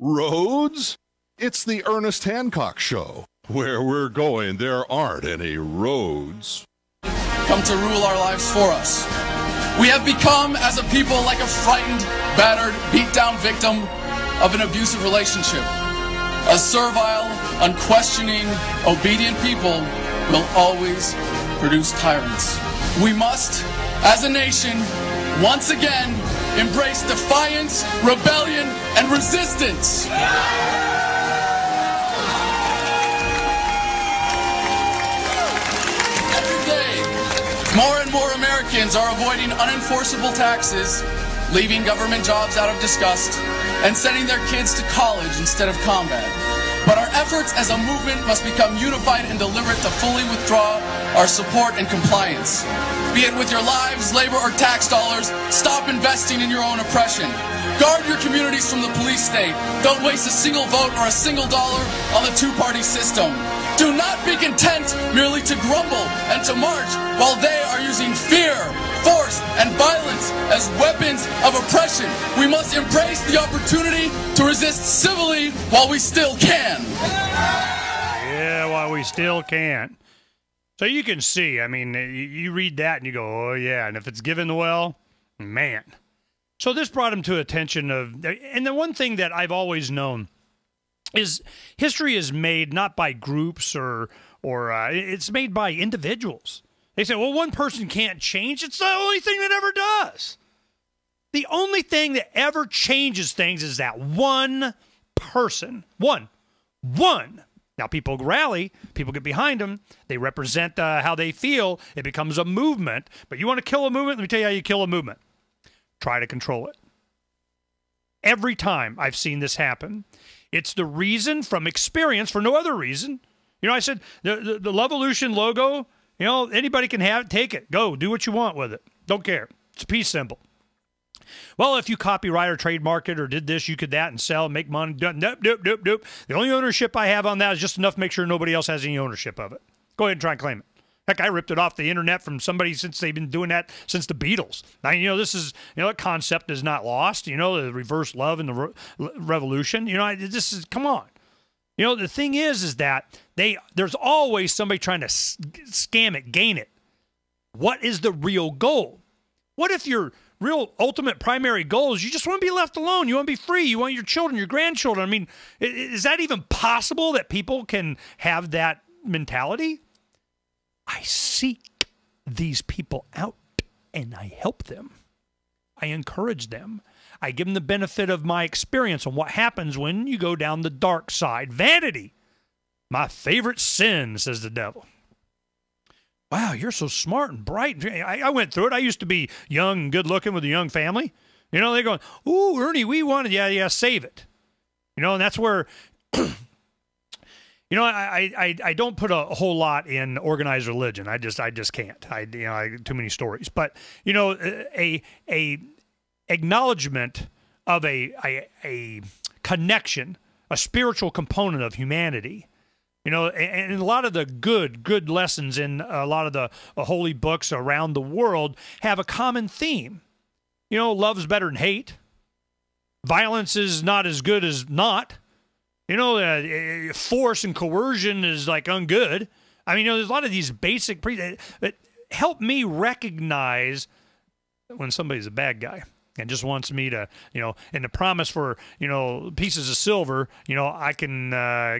Roads? It's the Ernest Hancock Show. Where we're going, there aren't any roads. Come to rule our lives for us. We have become, as a people, like a frightened, battered, beat-down victim of an abusive relationship. A servile, unquestioning, obedient people will always produce tyrants. We must, as a nation, once again, embrace defiance, rebellion, and resistance. Every day, more and more Americans are avoiding unenforceable taxes, leaving government jobs out of disgust, and sending their kids to college instead of combat. But our efforts as a movement must become unified and deliberate to fully withdraw our support and compliance. Be it with your lives, labor, or tax dollars, stop investing in your own oppression. Guard your communities from the police state. Don't waste a single vote or a single dollar on the two-party system. Do not be content merely to grumble and to march while they are using fear, force, and violence as weapons of oppression. We must embrace the opportunity to resist civilly while we still can. Yeah, while we still can. So you can see, I mean, you read that and you go, oh, yeah, and if it's given well, man. So this brought him to attention of, and the one thing that I've always known is history is made not by groups or it's made by individuals. They say, well, one person can't change. It's the only thing that ever does. The only thing that ever changes things is that one person. One. Now, people rally. People get behind them. They represent how they feel. It becomes a movement. But you want to kill a movement? Let me tell you how you kill a movement. Try to control it. Every time I've seen this happen, it's the reason from experience for no other reason. You know, I said the Lovolution logo, you know, anybody can have it. Take it. Go. Do what you want with it. Don't care. It's a peace symbol. Well, if you copyright or trademark it or did this, you could that and sell and make money. Nope. The only ownership I have on that is just enough to make sure nobody else has any ownership of it. Go ahead and try and claim it. Heck, I ripped it off the internet from somebody since they've been doing that since the Beatles. Now, you know, this is, you know, that concept is not lost. You know, the reverse love and the revolution. You know, this is, come on. You know, the thing is that there's always somebody trying to scam it, gain it. What is the real goal? What if your real ultimate primary goal is you just want to be left alone? You want to be free. You want your children, your grandchildren. I mean, is that even possible that people can have that mentality? I seek these people out and I help them. I encourage them. I give them the benefit of my experience on what happens when you go down the dark side. Vanity, my favorite sin, says the devil. Wow, you're so smart and bright. I went through it. I used to be young and good looking with a young family. You know, they're going, ooh, Ernie, we wanted, yeah, save it. You know, and that's where... You know, I don't put a whole lot in organized religion. I just can't. I too many stories. But you know, a acknowledgement of a connection, a spiritual component of humanity. You know, and a lot of the good lessons in a lot of the holy books around the world have a common theme. You know, love's better than hate. Violence is not as good as not. You know, force and coercion is like ungood. I mean, you know, there's a lot of these basic that help me recognize when somebody's a bad guy and just wants me to, you know, and the promise for, you know, pieces of silver, you know, I can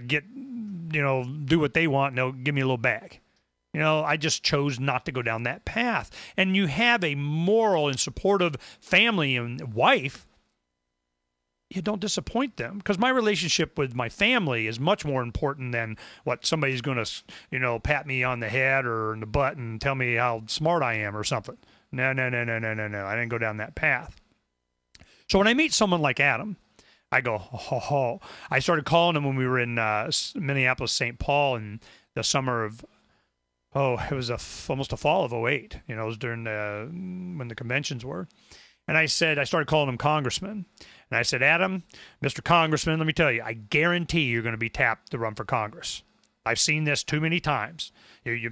get, you know, do what they want and they'll give me a little bag. You know, I just chose not to go down that path. And you have a moral and supportive family and wife, you don't disappoint them, because my relationship with my family is much more important than what somebody's going to, you know, pat me on the head or in the butt and tell me how smart I am or something. No. I didn't go down that path. So when I meet someone like Adam, I go, ho. I started calling him when we were in Minneapolis, St. Paul in the summer of, it was almost a fall of '08. You know, it was during when the conventions were. And I started calling him Congressman. And I said, Adam, Mr. Congressman, let me tell you, I guarantee you're going to be tapped to run for Congress. I've seen this too many times. You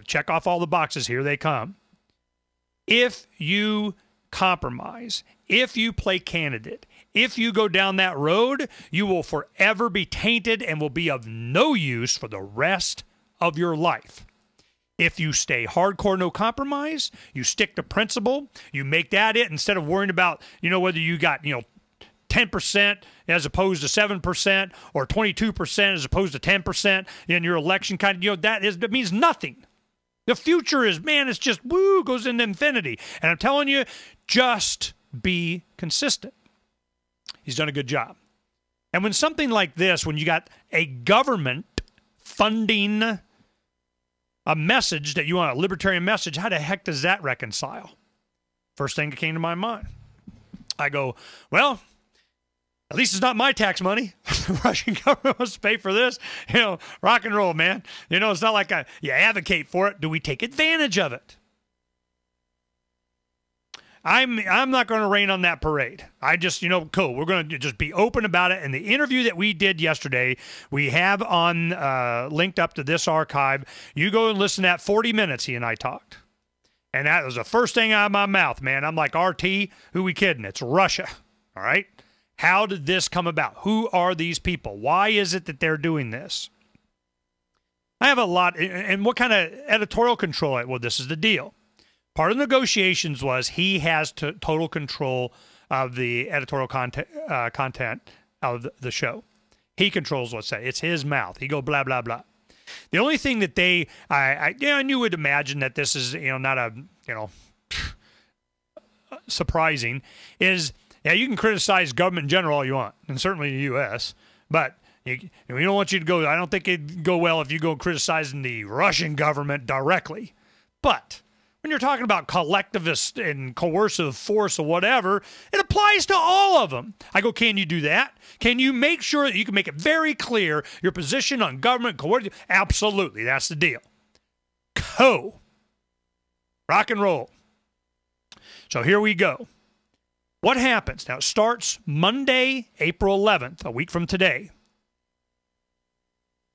check off all the boxes. Here they come. If you compromise, if you play candidate, if you go down that road, you will forever be tainted and will be of no use for the rest of your life. If you stay hardcore, no compromise, you stick to principle, you make that it instead of worrying about, whether you got, 10% as opposed to 7% or 22% as opposed to 10% in your election that means nothing. The future is, it's just goes into infinity. And I'm telling you, just be consistent. He's done a good job. And when something like this, when you got a government funding a message that you want, a libertarian message, how the heck does that reconcile? First thing that came to my mind. I go, well, at least it's not my tax money. The Russian government wants to pay for this. Rock and roll, man. It's not like you advocate for it. Do we take advantage of it? I'm not going to rain on that parade. I just, cool. We're going to just be open about it. And the interview that we did yesterday, we have on linked up to this archive. You go and listen to that 40 minutes he and I talked. And that was the first thing out of my mouth, man. I'm like, RT, who we kidding? It's Russia. All right? How did this come about? Who are these people? Why is it that they're doing this? I have a lot. And what kind of editorial control? Well, this is the deal. Part of the negotiations was he has total control of the editorial content of the show. He controls what's said. It's his mouth. He go blah, blah, blah. The only thing that I knew would imagine that this is, not a, surprising is, you can criticize government in general all you want, and certainly the U.S., but we don't want you to go, I don't think it'd go well if you go criticizing the Russian government directly. But when you're talking about collectivist and coercive force or whatever, it applies to all of them. I go, can you do that? Can you make sure that you can make it very clear your position on government coercion? Absolutely. That's the deal. Rock and roll. So here we go. What happens? Now, it starts Monday, April 11th, a week from today.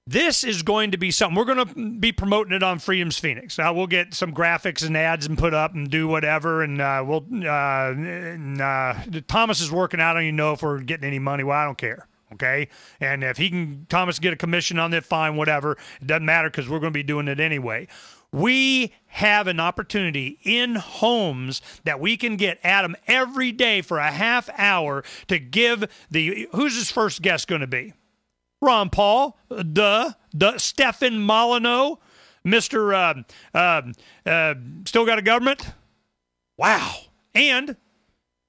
This is going to be something. We're going to be promoting it on Freedom's Phoenix. We'll get some graphics and ads and put up and do whatever. And Thomas is working out. I don't even know if we're getting any money. Well, I don't care. Okay? And if Thomas get a commission on it, fine, whatever. It doesn't matter because we're going to be doing it anyway. We have an opportunity in homes that we can get Adam every day for a half hour to give who's his first guest going to be? Ron Paul, the Stefan Molyneux, Mr. Still Got a Government. Wow. And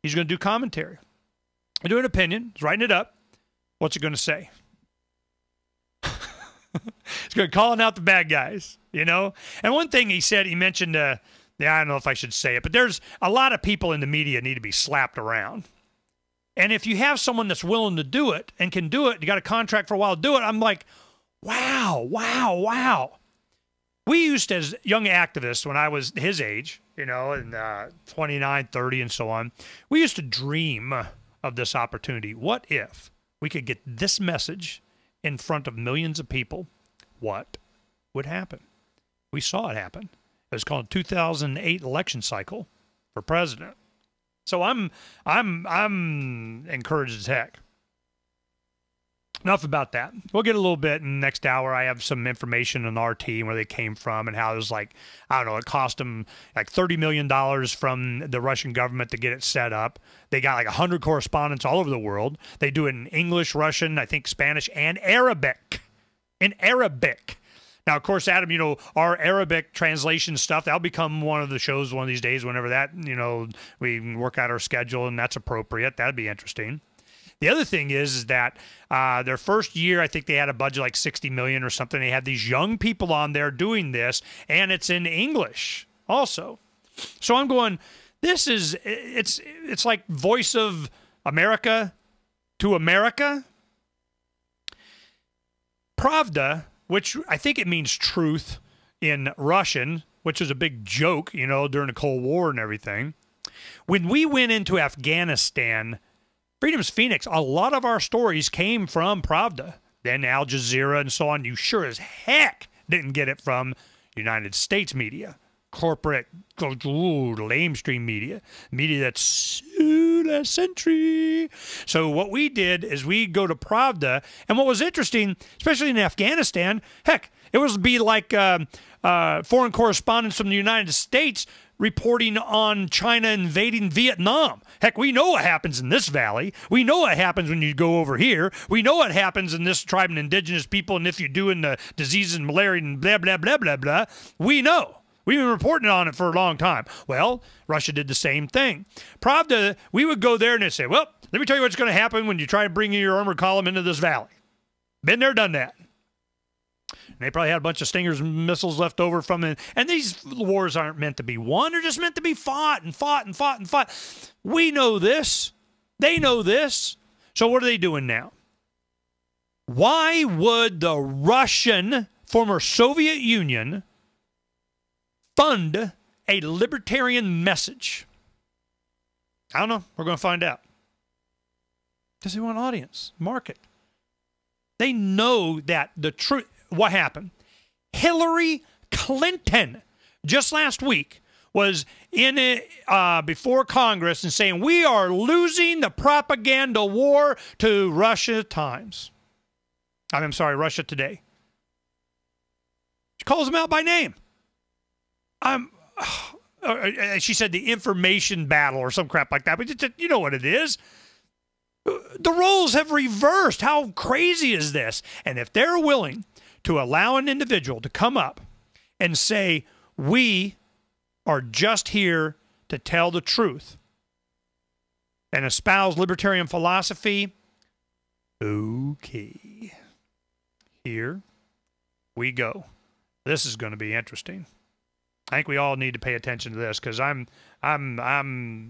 he's going to do commentary. He's doing an opinion. He's writing it up. What's he going to say? He's going to calling out the bad guys, And one thing he said, he mentioned, I don't know if I should say it, but there's a lot of people in the media need to be slapped around. And if you have someone that's willing to do it and can do it, you got a contract for a while to do it, I'm like, wow. We used to, as young activists, when I was his age, in 29, 30 and so on, we used to dream of this opportunity. What if we could get this message in front of millions of people? What would happen? We saw it happen. It was called 2008 election cycle for president. So I'm encouraged as heck. Enough about that. We'll get a little bit in the next hour. I have some information on RT and where they came from and how it was like, I don't know, it cost them like $30 million from the Russian government to get it set up. They got like 100 correspondents all over the world. They do it in English, Russian, I think Spanish, and Arabic. In Arabic. Now, of course, Adam, our Arabic translation stuff, that'll become one of the shows one of these days whenever that, we work out our schedule and that's appropriate. That'd be interesting. The other thing is that their first year, I think they had a budget like $60 million or something. They had these young people on there doing this, and it's in English also. So I'm going, it's like Voice of America to America. Pravda, which I think it means truth in Russian, which is a big joke, during the Cold War and everything. When we went into Afghanistan, Freedom's Phoenix, a lot of our stories came from Pravda. Then Al Jazeera and so on. You sure as heck didn't get it from United States media. Corporate, lamestream media. Media that's so last century. So what we did is we go to Pravda, and what was interesting, especially in Afghanistan, heck, it was be like foreign correspondents from the United States reporting on China invading Vietnam. Heck, we know what happens in this valley. We know what happens when you go over here. We know what happens in this tribe and indigenous people, and if you're doing the diseases and malaria and blah, blah, blah, blah, blah. We know. We've been reporting on it for a long time. Well, Russia did the same thing. Pravda, we would go there and they'd say, well, let me tell you what's going to happen when you try to bring your armored column into this valley. Been there, done that. And they probably had a bunch of Stingers and missiles left over from it. And these wars aren't meant to be won. They're just meant to be fought and fought and fought and fought. We know this. They know this. So what are they doing now? Why would the Russian, former Soviet Union, fund a libertarian message? I don't know. We're going to find out. Because they want audience, market. They know that the truth. What happened? Hillary Clinton, just last week, was in it before Congress and saying, we are losing the propaganda war to Russia Times. I'm sorry, Russia Today. She calls them out by name. She said the information battle or some crap like that, but you know what it is. The roles have reversed. How crazy is this? And if they're willing to allow an individual to come up and say, we are just here to tell the truth and espouse libertarian philosophy, okay, here we go. This is going to be interesting. I think we all need to pay attention to this because I'm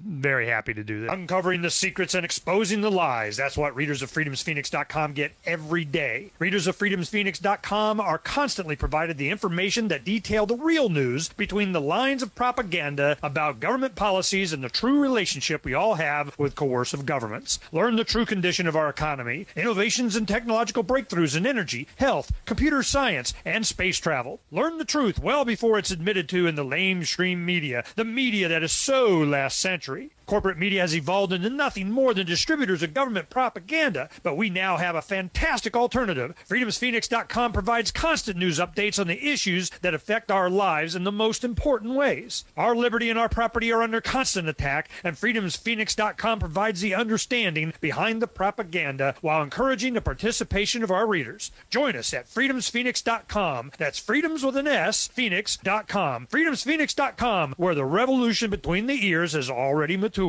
very happy to do this. Uncovering the secrets and exposing the lies. That's what readers of freedomsphoenix.com get every day. Readers of freedomsphoenix.com are constantly provided the information that detail the real news between the lines of propaganda about government policies and the true relationship we all have with coercive governments. Learn the true condition of our economy, innovations and technological breakthroughs in energy, health, computer science, and space travel. Learn the truth well before it's admitted to in the mainstream media, the media that is so last century. Corporate media has evolved into nothing more than distributors of government propaganda, but we now have a fantastic alternative. FreedomsPhoenix.com provides constant news updates on the issues that affect our lives in the most important ways. Our liberty and our property are under constant attack, and FreedomsPhoenix.com provides the understanding behind the propaganda while encouraging the participation of our readers. Join us at FreedomsPhoenix.com. That's freedoms with an S, Phoenix.com. FreedomsPhoenix.com, where the revolution between the ears has already matured.